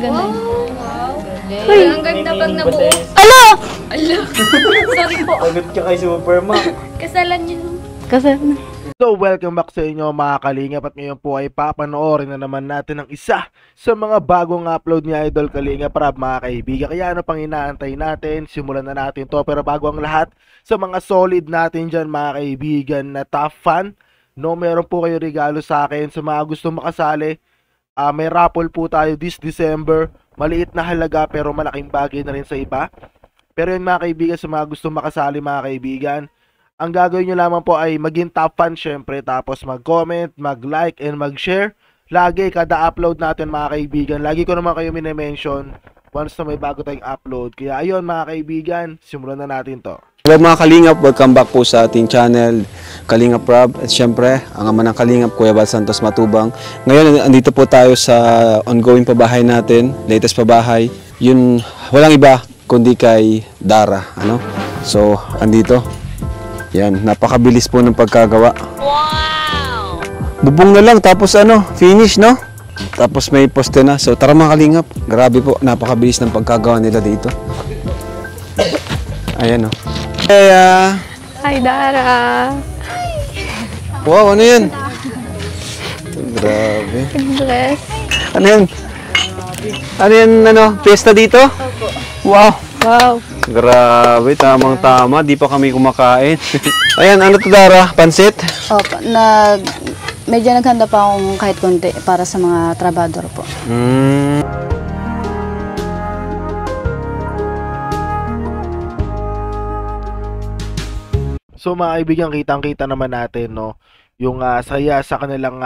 ganda. Wow. Uy. Ang ganda pag nabuo. Ala! Ala. Sorry po. Pagod ka kay Supermac. Kasalan niyo. Kasi, So, welcome back sa inyo mga kalingap at ngayon po ay papanoorin na naman natin ang isa sa mga bagong upload ni Idol Kalingap Rab mga kaibigan. Kaya ano pang inaantay natin? Simulan na natin to. Pero bago ang lahat, sa mga solid natin dyan mga kaibigan na top fan, no, meron po kayo regalo sa akin. Sa mga gusto makasali, may raffle po tayo this December. Maliit na halaga pero malaking bagay na rin sa iba. Pero yun mga kaibigan, sa mga gusto makasali mga kaibigan, ang gagawin nyo lamang po ay maging top fan syempre, tapos mag-comment, mag-like, and mag-share. Lagi kada upload natin mga kaibigan. Lagi ko naman kayo minimension once na may bago tayong upload. Kaya ayun mga kaibigan, simulan na natin to. Hello mga Kalingap, welcome back po sa ating channel Kalingap Rab. At syempre, ang ama ng Kalingap, Kuya Val Santos Matubang. Ngayon, andito po tayo sa ongoing pabahay natin, latest pabahay. Yun, walang iba kundi kay Dara. Ano? So, andito. Yan, napakabilis po ng pagkagawa. Wow! Bubong na lang, tapos ano, finish, no? Tapos may poste na. So, tara mga Kalingap. Grabe po, napakabilis ng pagkagawa nila dito. Ayan, no? Kaya... hi Dara! Wow, ano yan? Grabe. Dress. Ano yan? Ano yan, ano? Pesta dito? Opo. Wow! Wow! Grabe, tamang-tama. Di pa kami kumakain. Ayan, ano to Dara? Pansit? Opo, medyo naghanda pa akong kahit konti para sa mga trabador po. So mga kaibigan, kitang-kita naman natin, no, yung saya sa kanilang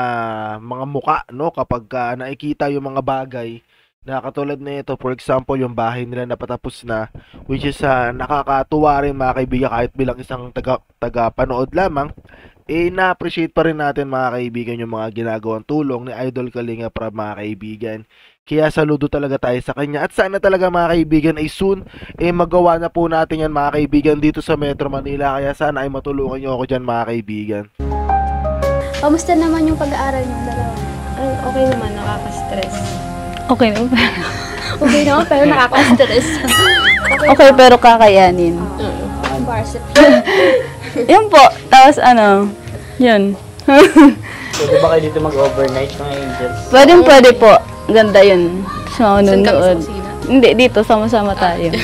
mga muka, no, kapag nakikita yung mga bagay na katulad nito, for example, yung bahay nila na patapos na, which is nakakatuwa rin mga kaibigan kahit bilang isang taga-panood lamang, na-appreciate pa rin natin mga kaibigan yung mga ginagawang tulong ni Idol Kalingap Rab mga kaibigan. Kaya saludo talaga tayo sa kanya. At sana talaga mga kaibigan ay soon magawa na po natin yan mga kaibigan dito sa Metro Manila. Kaya sana ay matulungan nyo ako dyan mga kaibigan. Kamusta naman yung pag-aaral niyo dalawa? Ay, okay naman, nakaka-stress. Okay na ba? Okay naman, pero nakaka-stress. Okay, pero kakayanin. Varsity. Yun po. Tapos ano, yun. Pwede ba kayo dito mag-overnight mga angels? Pwede po. Ganda yun. Sa Saan kami sa manonood. kusina? Hindi, dito. Sama-sama tayo.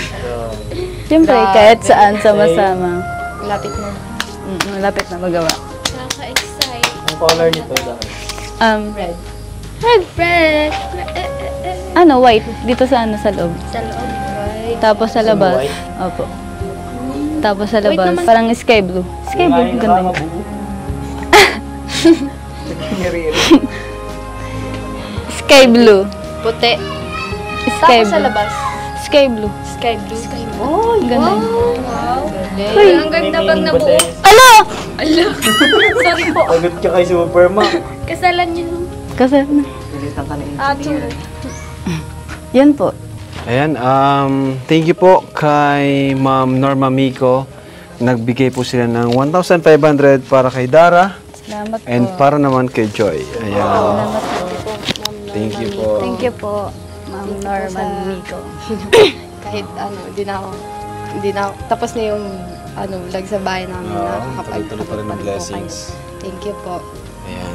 Siyempre, kahit saan sama-sama. Lapit na. Malapit na magawa. Nakaka-excite. Ang color nito dahil? Red. Red. Ano, white. Dito sa ano, sa loob. Sa loob. Right. Tapos sa labas. white? Opo. Tapos sa White labas. naman. Parang sky blue. Sky blue. Ganda yun. Sky blue. Puti. Sky Tapos sa blue. labas. Sky blue. Sky blue. Sky blue. Oh, Ganda yun. wow. Uy. Ang ganda pag nabuo. Ala! Ala. Sorry po. Pagod ka kay Supermac. Kasalan niyo. Kasi, True. yan po. Ayan, thank you po kay Ma'am Norma Mico. Nagbigay po sila ng 1,500 para kay Dara. Salamat po. And para naman kay Joy. Ayan. Salamat po. Thank you po. Thank you po, Ma'am Norman Mico. Kahit ano, hindi na tapos na yung vlog sa bahay namin tuloy-tuloy pa rin ng blessings. Thank you po. Ayan.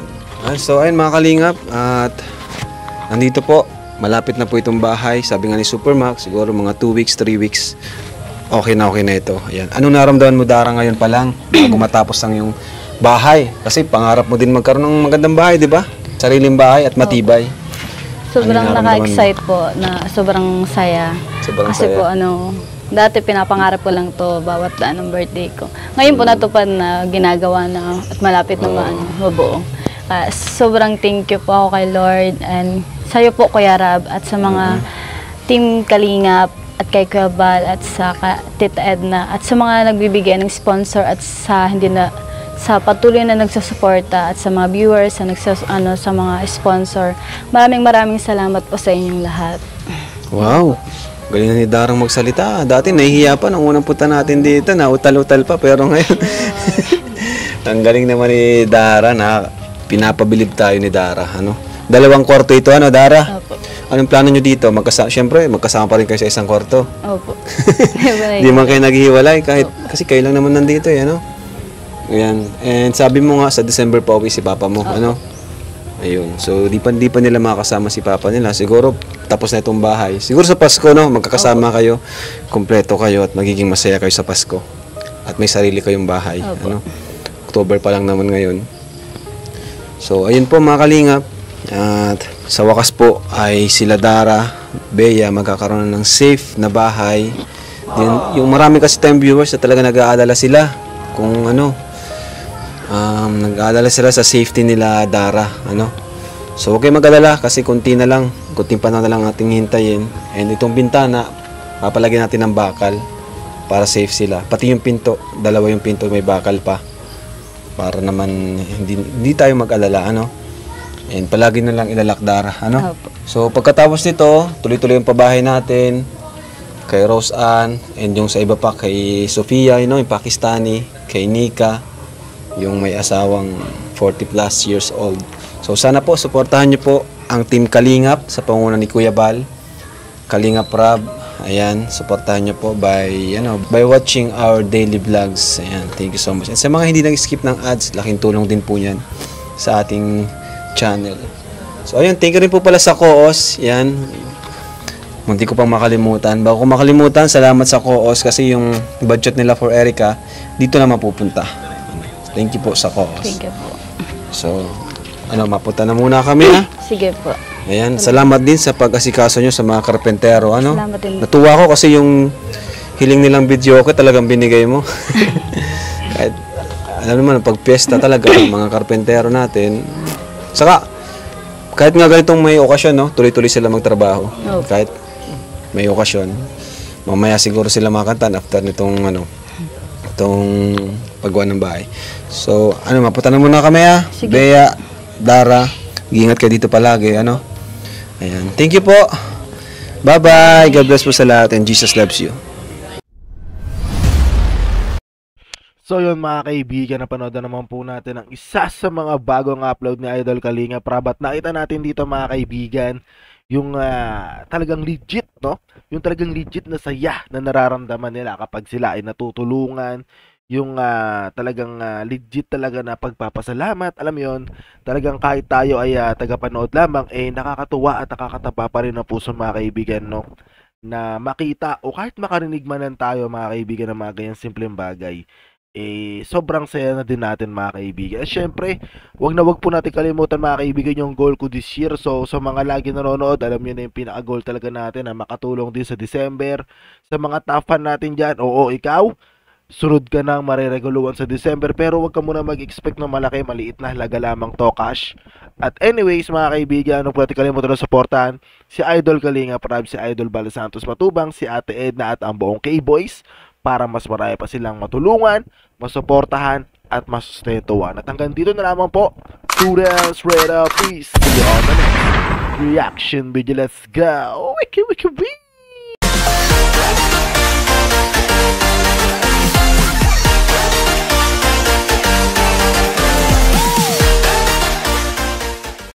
So, ayun mga Kalingap. At nandito po. Malapit na po itong bahay. Sabi nga ni Supermac, siguro mga 2 weeks, 3 weeks. Okay na ito. Ayan. Anong naramdaman mo Dara ngayon pa lang? Bago matapos ang yung bahay. Kasi pangarap mo din magkaroon ng magandang bahay, di ba? Sariling bahay at matibay. Sobrang Ano yung naka-excite po na sobrang saya. Sobrang Kasi saya. po dati pinapangarap ko lang to bawat daan ng birthday ko. Ngayon po natupad na ginagawa na at malapit na mabuo. Sobrang thank you po ako kay Lord and sa'yo po Kuya Rab at sa mga team Kalingap at kay Kuya Val at sa Tita Edna at sa mga nagbibigay ng sponsor at sa sa patuloy na nagsusuporta at sa mga viewers sa mga sponsor. Maraming salamat po sa inyong lahat. Wow! Galing na ni Darang magsalita. Dati nahihiya pa nung unang punta natin dito. Nautal-utal pa. Pero ngayon, ang galing naman ni Dara na pinapabilib tayo ni Dara. Ano? 2 kwarto ito, ano, Dara? Opo. Anong plano nyo dito? Siyempre, magkasama pa rin kayo sa isang kwarto. Opo. Hindi man kayo naghihiwalay kasi kayo lang naman nandito, ano? Ayan. And sabi mo nga sa December pa uwi si Papa mo, ano? Ayun. So, di pa nila makakasama si Papa nila. Siguro, tapos na itong bahay. Siguro sa Pasko, no? Magkakasama kayo, kumpleto kayo at magiging masaya kayo sa Pasko. At may sarili kayong bahay, ano? October pa lang naman ngayon. So, ayun po mga kalingap. At sa wakas po ay sila Dara, Bea magkakaroon ng safe na bahay. Yung marami kasi tayong viewers na talaga nag-aalala sila kung ano, nag-aalala sila sa safety nila Dara, ano. So huwag kayong mag-alala kasi kunting panahon na lang ating hintayin. And itong bintana, papalagyan natin ng bakal para safe sila. Pati yung pinto, 2 yung pinto may bakal pa. Para naman hindi tayo mag-alala, ano. And palagi na lang ilalak Dara, ano. Opo. So pagkatapos nito, tuloy-tuloy yung pabahay natin kay Rose Ann, and yung sa iba pa kay Sofia, yung Pakistani, kay Nika, yung may asawang 40 plus years old. So sana po suportahan niyo po ang Team Kalingap sa pangunguna ni Kuya Bal, Kalingap Rob. Ayan, suportahan niyo po by watching our daily vlogs. Ayan, thank you so much. At sa mga hindi nag-skip ng ads, laking tulong din po 'yan sa ating channel. So ayun, thank you rin po pala sa Koos. Yan. Munti ko pang makalimutan. Bago ko makalimutan, salamat sa Koos kasi yung budget nila for Erica dito na mapupunta. Thank you po sa Koos. Thank you po. So, mapunta na muna kami, ha? Sige po. Ayan, salamat din sa pag-asikaso nyo sa mga karpentero, ano? Salamat din. Natuwa ko kasi yung hiling nilang video ko talagang binigay mo. Kahit, alam naman, pag piyesta talaga, mga karpentero natin, saka, kahit nga ganitong may okasyon, no, tuloy-tuloy sila magtrabaho. Okay. Kahit may okasyon, mamaya siguro sila makantan after nitong, itong paggawa ng bahay. So, mapunta na muna kami, ha? Sige. Bea, Dara, ingat kayo dito palagi, ano? Ayan. Thank you po. Bye-bye. God bless po sa lahat and Jesus loves you. So yun mga kaibigan, napanood na naman po natin ang isa sa mga bagong upload ni Idol Kalinga Prab. At nakita natin dito mga kaibigan yung talagang legit, no? Yung talagang legit na saya na nararamdaman nila kapag sila ay natutulungan. Yung talagang legit talaga na pagpapasalamat. Alam mo yun, talagang kahit tayo ay tagapanood lamang, nakakatuwa at nakakatapa pa rin ang puso mga kaibigan, no? Na makita o kahit makarinig man lang tayo mga kaibigan ng mga ganyang simpleng bagay. Sobrang saya na din natin mga kaibigan. At syempre, wag po natin kalimutan mga kaibigan yung goal ko this year. So sa mga lagi nanonood, alam niyo na yung pinaka-goal talaga natin na makatulong din sa December. Sa mga top fan natin dyan, oo, ikaw, sunod ka nang marireguluan sa December. Pero wag ka muna mag-expect ng malaki, maliit na halaga lamang to cash. At anyways mga kaibigan, huwag natin kalimutan na supportahan si Idol Kalinga Prab, si Idol Bal Santos Matubang, si Ate Edna at ang buong K-Boys, para mas marami pa silang matulungan, masuportahan, at masustentuhan. At hanggang dito na lamang po. Students, ready, peace. See you on the next reaction video. Let's go. Wiki, wiki, wiki.